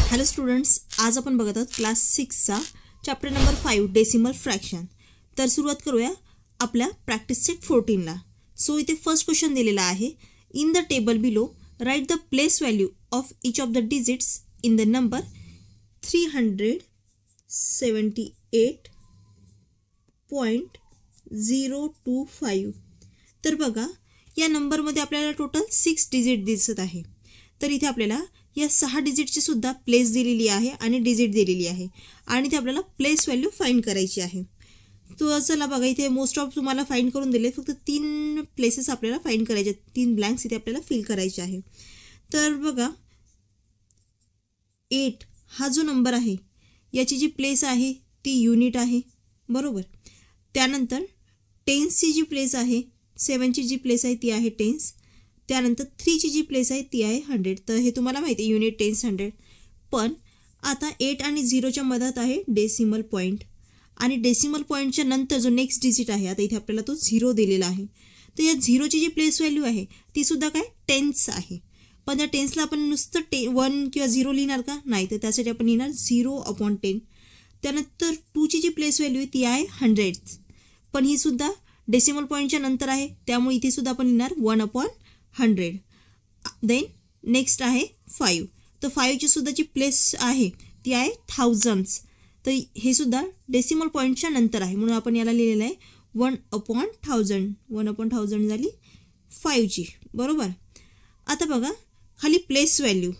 Hello students, आज आपण बघत आहोत क्लास 6चा चॅप्टर नंबर 5 डेसिमल फ्रॅक्शन. तर सुरुवात करूया आपल्या प्रॅक्टिस सेट 14ला. सो इथे फर्स्ट क्वेश्चन दिलेला आहे. In the table below write the place value of each of the digits in the number 378.025. तर बघा, या नंबरमध्ये आपल्याला टोटल 6 डिजिट दिसत आहे. तर इथे आपल्याला या 6 डिजिटची सुद्धा प्लेस दिलेली आहे आणि डिजिट दिलेली आहे आणि ते आपल्याला प्लेस व्हॅल्यू फाइंड करायची आहे. तो चला बघा, इथे मोस्ट ऑफ तुम्हाला फाइंड करून दिले. फक्त 3 प्लेसेस आपल्याला फाइंड करायचे, 3 ब्लँक्स इथे आपल्याला फिल करायचे आहे. तर बघा, 8 हा जो नंबर आहे याची जी प्लेस आहे ती युनिट आहे, बरोबर. त्यानंतर 10ची जी प्लेस आहे, 7ची जी प्लेस आहे ती आहे टेन्स. त्यानंतर 3ची जी प्लेस आहे ती आहे 100. तर हे तुम्हाला माहिती आहे, युनिट, टेन्स, 100. पण आता 8 आणि 0च्या मधात आहे डेसिमल पॉईंट आणि डेसिमल पॉईंटच्या नंतर जो नेक्स्ट डिजिट आहे, आता इथे आपल्याला तो 0 दिलेला आहे. तर या 0ची जी प्लेस व्हॅल्यू आहे ती सुद्धा काय टेन्स आहे. पण त्या टेन्सला आपण नुसतं 1 किंवा 0 लिहिणार का? नाही, तर त्यासाठी आपण लिहिणार 0/10. त्यानंतर 2ची जी प्लेस व्हॅल्यू आहे ती आहे 100, पण ही सुद्धा डेसिमल पॉईंटच्या नंतर आहे, त्यामुळे इथे सुद्धा आपण लिहिणार 1/100. देन नेक्स्ट आहे 5. तर 5ची सुद्धा जी प्लेस आहे ती आहे थाउजंड्स. तर हे सुद्धा डेसिमल पॉईंटच्या नंतर आहे, म्हणून आपण याला लिहिलेलं आहे 1/1000. 1/1000 झाली 5ची, बरोबर. आता बघा खाली प्लेस व्हॅल्यू.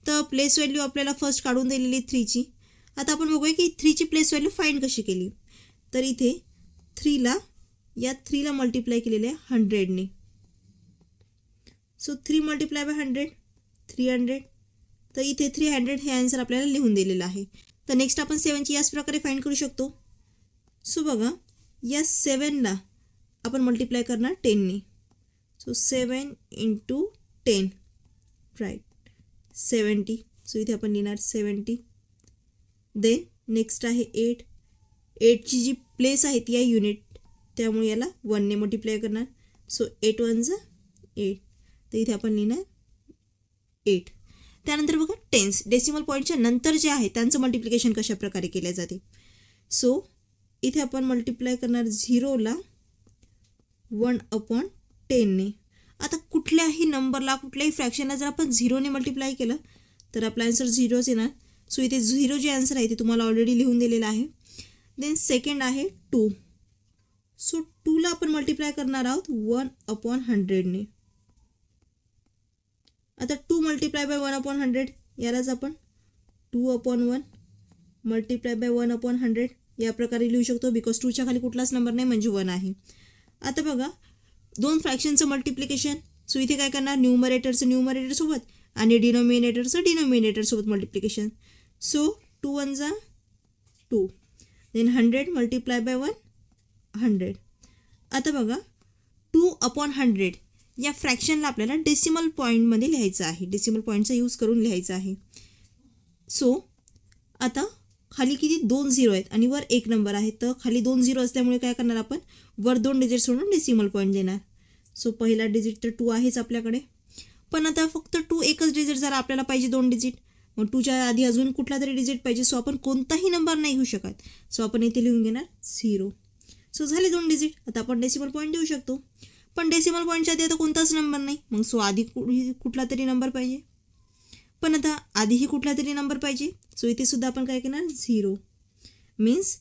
तर प्लेस व्हॅल्यू आपल्याला फर्स्ट काढून दिलेली 3ची. आता आपण बघूया की 3ची प्लेस व्हॅल्यू फाइंड कशी केली. तर इथे 3ला मल्टिप्लाय केलेलं आहे 100ने. सो 3 × 100 300. तर इथे 300 हे आन्सर आपल्याला लिहून दिलेलं आहे. तर नेक्स्ट आपण 7ची याच प्रकारे फाइंड करू शकतो. सो बघा, या 7ला आपण मल्टिप्लाय करणार 10ने. So 7 × 10 right 70. सो इथे आपण लिहिणार 70. देन नेक्स्ट आहे 8. 8ची जी प्लेस आहे ती आहे युनिट, त्यामुळे याला 1ने मल्टिप्लाय करणार. सो 8 × 1 8. तर इथे आपण लिहिणार 8. त्यानंतर बघा टेन्स, डेसिमल पॉईंटच्या नंतर जे आहे त्यांचं मल्टिप्लिकेशन कशा प्रकारे केले जाते. सो इथे आपण मल्टिप्लाय करणार 0ला 1/10ने. आता कुठल्याही नंबरला, कुठल्याही फ्रॅक्शनला जर आपण 0ने मल्टिप्लाय केलं तर आपला आन्सर 0च येणार. सो इथे 0 जे आन्सर आहे ते तुम्हाला ऑलरेडी लिहून दिलेलं आहे. देन सेकंड आहे 2. सो 2ला आपण मल्टिप्लाय करणार आहोत 1/100ने. आता 2 मल्टिप्लाय बाय 1/100 यालाच आपण 2/1 मल्टिप्लाय बाय 1/100 या प्रकारे लिहू शकतो, बिकॉज 2च्या खाली कुठलाच नंबर नाही म्हणजे 1 आहे. आता बघा, 2 फ्रॅक्शनचं मल्टिप्लिकेशन. सो इथे काय करणार, न्यूमरेटरचं न्यूमरेटरसोबत आणि डिनोमिनेटरचं डिनोमिनेटरसोबत multiplication. So 2 × 1 2. Then 100 multiply by 100. आता बघा 2/100 या फ्रॅक्शनला आपल्याला डेसिमल पॉईंटमध्ये लिहायचं आहे, डेसिमल पॉईंटचा यूज करून लिहायचं आहे. सो आता खाली किती 2 0 आहेत आणि वर 1 नंबर आहे. तर खाली 2 0 असल्यामुळे काय करणार आपण, वर 2 डिजिट सोडून डेसिमल पॉईंट देणार. सो पहिला डिजिट तर 2 आहेच आपल्याकडे, पण आता फक्त 2 एकच डिजिट जर आपल्याला पाहिजे 2 डिजिट, मग 2च्या आधी अजून कुठला तरी डिजिट पाहिजे. सो आपण कोणताही नंबर नाही घेऊ शकत. सो आपण इथे लिहून घेणार 0. सो झाले 2 डिजिट. आता आपण डेसिमल पॉईंट देऊ शकतो, पण डेसिमल पॉईंटच्या आधी आता कोणताच नंबर नाही, मग सो आधी कुठला तरी नंबर पाहिजे. पण आता आधीही कुठला तरी नंबर पाहिजे. सो इथे सुद्धा आपण काय करणार 0. मीन्स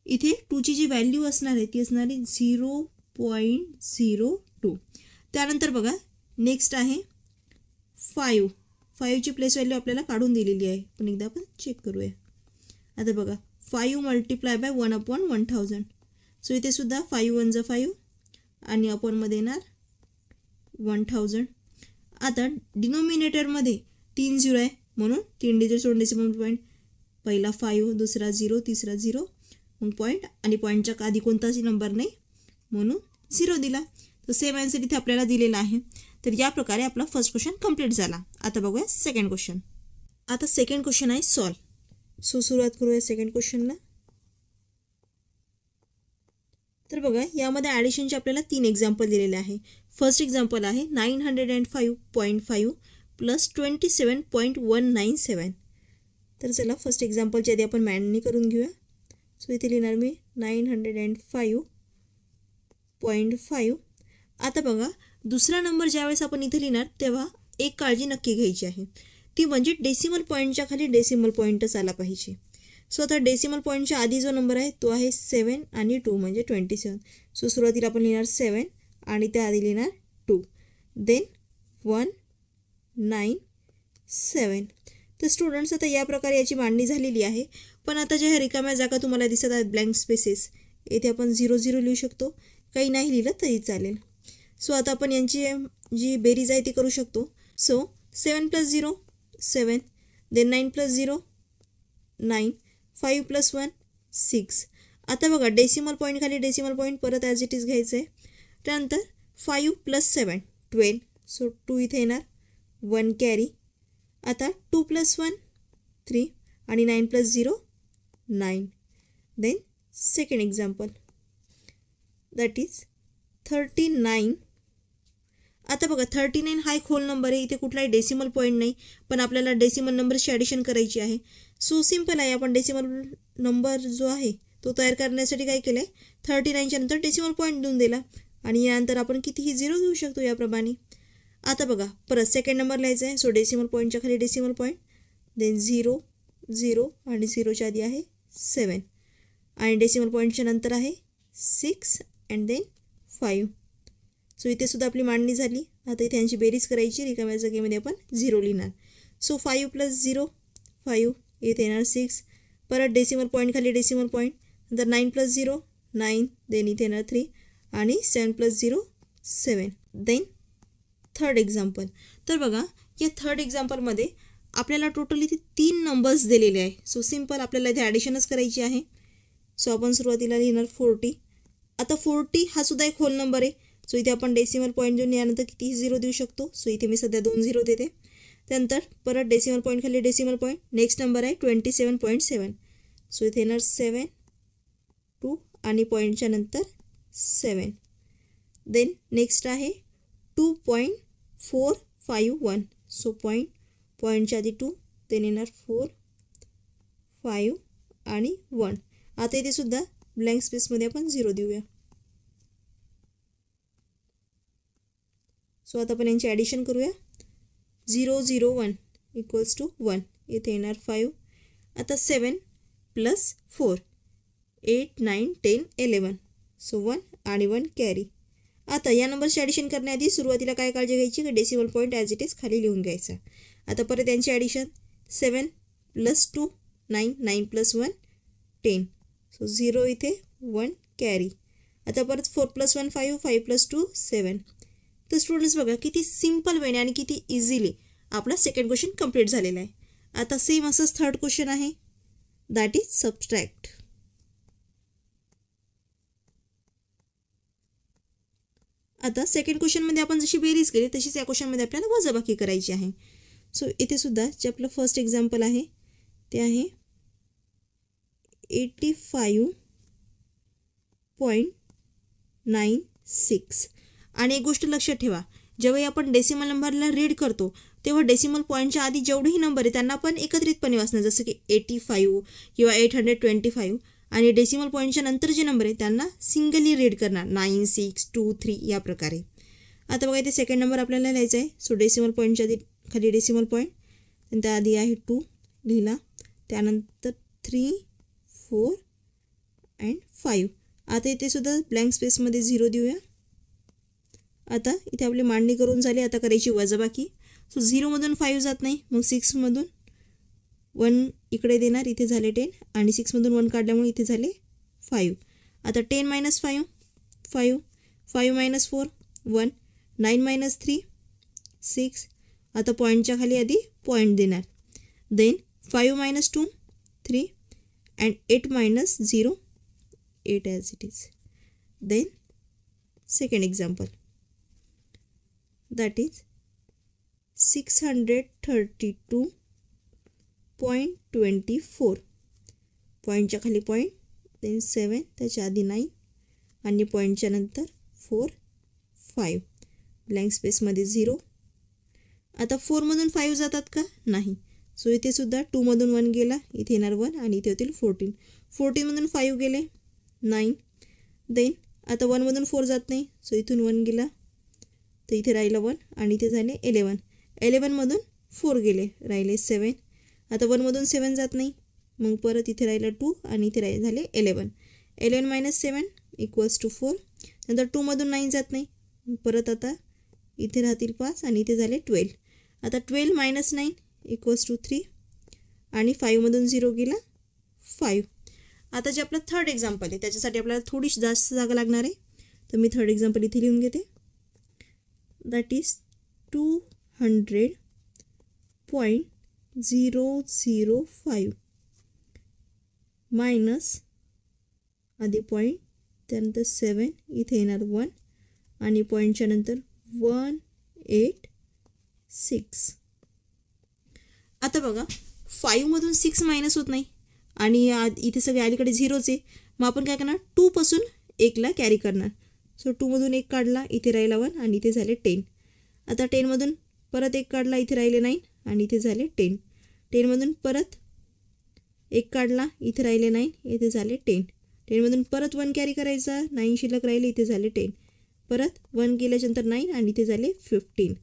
इथे 2ची जी व्हॅल्यू असणार आहे ती असणार आहे 0.02. त्यानंतर बघा नेक्स्ट आहे 5. 5ची प्लेस व्हॅल्यू आपल्याला काढून दिलेली आहे, पण एकदा आपण चेक करूया. आता बघा 5 मल्टिप्लाय बाय 1/1000. सो इथे सुद्धा 5 × 1 5 आणि अपॉनमध्ये येणार 1000. आता डिनोमिनेटरमध्ये 3 0 आहे, म्हणून 3 डिजिट सोडून डेसिमल पॉईंट. पहिला 5, दुसरा 0, तिसरा 0, मग पॉईंट, आणि पॉईंटच्या आधी कोणताच नंबर नाही म्हणून 0 दिला. तर सेम आन्सर इथे आपल्याला दिलेला आहे. तर या प्रकारे आपला फर्स्ट क्वेश्चन कंप्लीट झाला. आता बघूया सेकंड क्वेश्चन. आता सेकंड क्वेश्चन आहे सॉल्व. सो सुरुवात करूया सेकंड क्वेश्चनला. तर बघा, यामध्ये ॲडिशनचे आपल्याला 3 एक्झाम्पल दिलेले आहे. फर्स्ट एक्झाम्पल आहे 905.5 + 27.197. तर चला फर्स्ट एक्झाम्पलच्या आधी आपण मांडणी करून घेऊया. सो इथे लिहिणार मी 905.5. आता बघा दुसरा नंबर ज्यावेळेस आपण इथे लिहिणार तेव्हा एक काळजी नक्की घ्यायची आहे, ती म्हणजे डेसिमल पॉईंटच्या खाली डेसिमल पॉईंटच आला पाहिजे. सो आता डेसिमल पॉईंटच्या आधी जो नंबर आहे तो आहे 7 आणि 2 म्हणजे 27. सो सुरुवातीला आपण लिहिणार 7 आणि त्या आधी लिहिणार 2, देन 1 9 7. तर स्टुडंट्स आता या प्रकारे याची मांडणी झालेली आहे. पण आता ज्या रिकाम्या जागा तुम्हाला दिसत आहेत ब्लँक स्पेसेस, येथे आपण 0 0 लिहू शकतो, काही नाही लिहिलं तरी चालेल. सो आता आपण यांची जी बेरीज आहे ती करू शकतो. So 7 + 0 7, then 9 + 0 9, 5 + 1 6. आता बघा डेसिमल पॉईंट खाली डेसिमल पॉईंट परत ॲज इट इज घ्यायचं आहे. त्यानंतर 5 + 7 12. सो 2 इथे येणार, 1 कॅरी. आता 2 + 1 3 आणि 9 + 0 9. Then second example that is 39. आता बघा 39 हा एक होल नंबर आहे, इथे कुठलाही डेसिमल पॉईंट नाही, पण आपल्याला डेसिमल नंबरची ॲडिशन करायची आहे. सो सिम्पल आहे, आपण डेसिमल नंबर जो आहे तो तयार करण्यासाठी काय केलं आहे, 39च्या नंतर डेसिमल पॉईंट देऊन दिला आणि यानंतर आपण कितीही 0 घेऊ शकतो याप्रमाणे. आता बघा परत सेकंड नंबर लिहायचा आहे. सो डेसिमल पॉईंटच्या खाली डेसिमल पॉईंट, देन 0 0 आणि 0च्या आधी आहे 7 आणि डेसिमल पॉईंटच्या नंतर आहे 6 अँड देन 5. सो इथे सुद्धा आपली मांडणी झाली. आता इथे यांची बेरीज करायची, रिकाम्या जागेमध्ये आपण 0 लिहिणार. सो 5 + 0 5, इथे येणार 6, परत डेसिमल पॉईंट खाली डेसिमल पॉईंट, नंतर 9 + 0 9, देन इथे येणार 3 आणि 7 + 0 7. Then third example. तर बघा या थर्ड एक्झाम्पलमध्ये आपल्याला टोटल इथे 3 नंबर्स दिलेले आहे. सो सिम्पल आपल्याला इथे ॲडिशनच करायची आहे. सो आपण सुरुवातीला लिहिणार 40. आता 40 हा सुद्धा एक होल नंबर आहे. सो इथे आपण डेसिमल पॉईंट देऊन यानंतर कितीही 0 देऊ शकतो. सो इथे मी सध्या 2 0 देते. त्यानंतर परत डेसिमल पॉईंट खाली डेसिमल पॉईंट, नेक्स्ट नंबर आहे 27.7. सो इथे येणार 7 2 आणि पॉईंटच्या नंतर 7. देन नेक्स्ट आहे 2.451. सो पॉईंटच्या आधी 2, देन येणार 4 5 आणि 1. आता इथे सुद्धा ब्लँक स्पेसमध्ये आपण 0 देऊया. सो आता आपण यांची ॲडिशन करूया. 0 0 1 = 1, इथे येणार 5. आता 7 + 4 8 9 10 11. सो 1 आणि 1 कॅरी. आता या नंबरची ॲडिशन करण्याआधी सुरुवातीला काय काळजी घ्यायची की decimal point as it is खाली लिहून घ्यायचा. आता परत यांची ॲडिशन 7 + 2 9 9 + 1 10. सो 0 इथे 1 कॅरी. आता परत 4 + 1 5 5 + 2 7. तर स्टुडंट्स बघा किती सिम्पल वेने आणि किती इझिली आपला सेकंड क्वेश्चन कंप्लीट झालेला आहे. आता सेम असंच थर्ड क्वेश्चन आहे, दॅट इज सबस्ट्रॅक्ट. आता सेकंड क्वेश्चनमध्ये आपण जशी बेरीज केली तशीच या क्वेश्चनमध्ये आपल्याला वजाबाकी करायची आहे. सो इथे सुद्धा जे आपलं फर्स्ट एक्झाम्पल आहे ते आहे 85.96. आणि एक गोष्ट लक्षात ठेवा, जेव्हा आपण डेसिमल नंबरला रीड करतो तेव्हा डेसिमल पॉईंटच्या आधी जेवढेही नंबर आहे त्यांना आपण एकत्रितपणे वाचणार, जसं की 85 किंवा 825. आणि डेसिमल पॉईंटच्या नंतर जे नंबर आहे त्यांना सिंगली रीड करणार 9 6 2 3 या प्रकारे. आता बघा इथे सेकंड नंबर आपल्याला लिहायचा आहे. सो डेसिमल पॉईंटच्या आधी खाली डेसिमल पॉईंट, त्याआधी आहे 2 लिहिला, त्यानंतर 3 4 अँड 5. आता इथे सुद्धा ब्लँक स्पेसमध्ये 0 देऊया. आता इथे आपली मांडणी करून झाली. आता करायची वजाबाकी. सो 0मधून 5 जात नाही, मग 6मधून 1 इकडे देणार, इथे झाले 10 आणि 6मधून 1 काढल्यामुळे इथे झाले 5. आता 10 - 5 5 5 - 4 1 9 - 3 6. आता पॉईंटच्या खाली आधी पॉईंट देणार, then 5 - 2 3 and 8 - 0 8 as it is. Then second example that is 632.24. पॉईंटच्या खाली पॉईंट, देन 7, त्याच्या आधी 9 आणि पॉईंटच्या नंतर 4 5. ब्लँक स्पेसमध्ये 0. आता 4मधून 5 जातात का? नाही. सो इथे सुद्धा 2मधून 1 गेला, इथे येणार 1 आणि इथे होतील 14. 14मधून 5 गेले 9. देन आता 1मधून 4 जात नाही, सो इथून 1 गेला तर इथे राहिलं 1 आणि इथे झाले 11. 11मधून 4 गेले, राहिले 7. आता 1मधून 7 जात नाही, मग परत इथे राहिलं 2 आणि इथे झाले 11. 11 - 7 = 4. नंतर 2मधून 9 जात नाही, परत आता इथे राहतील 5 आणि इथे झाले 12. आता 12 - 9 = 3 आणि 5मधून 0 गेला 5. आता जे आपलं थर्ड एक्झाम्पल आहे त्याच्यासाठी आपल्याला थोडीशी जास्त जागा लागणार आहे, तर मी थर्ड एक्झाम्पल इथे लिहून घेते. दॅट इज 200.005 मायनस आधी पॉईंट, त्यानंतर 7, इथे येणार 1 आणि पॉईंटच्या नंतर 186. आता बघा 5मधून 6 मायनस होत नाही आणि इथे सगळे अलीकडे 0च आहे, मग आपण काय करणार 2पासून 1ला कॅरी करणार. सो 2मधून 1 काढला, इथे राहिला 1 आणि इथे झाले 10. आता 10मधून परत 1 काढला, इथे राहिले 9 आणि इथे झाले 10. 10मधून परत 1 काढला, इथे राहिले 9, इथे झाले 10. 10मधून परत 1 कॅरी करायचा, 9 शिल्लक राहिले, इथे झाले 10. परत 1 केल्याच्यानंतर 9 आणि इथे झाले 15.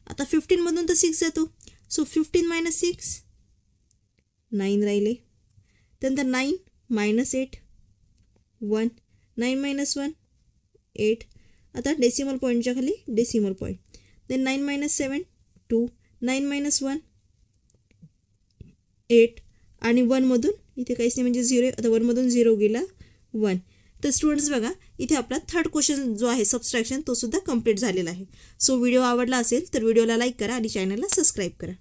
आता 15मधून तर 6 जातो, सो 15 - 6 9 राहिले. त्यानंतर 9 - 8 1, 9 - 1 8. आता डेसिमल पॉईंटच्या खाली डेसिमल पॉईंट. देन 9 - 7 2, 9 - 1 8 आणि 1मधून इथे काहीच नाही म्हणजे 0. आता 1मधून 0 गेला 1. तर स्टुडंट्स बघा इथे आपला थर्ड क्वेश्चन जो आहे सबस्ट्रॅक्शन तो सुद्धा कंप्लीट झालेला आहे. सो व्हिडिओ आवडला असेल तर व्हिडिओला लाईक करा आणि चॅनलला सबस्क्राईब करा.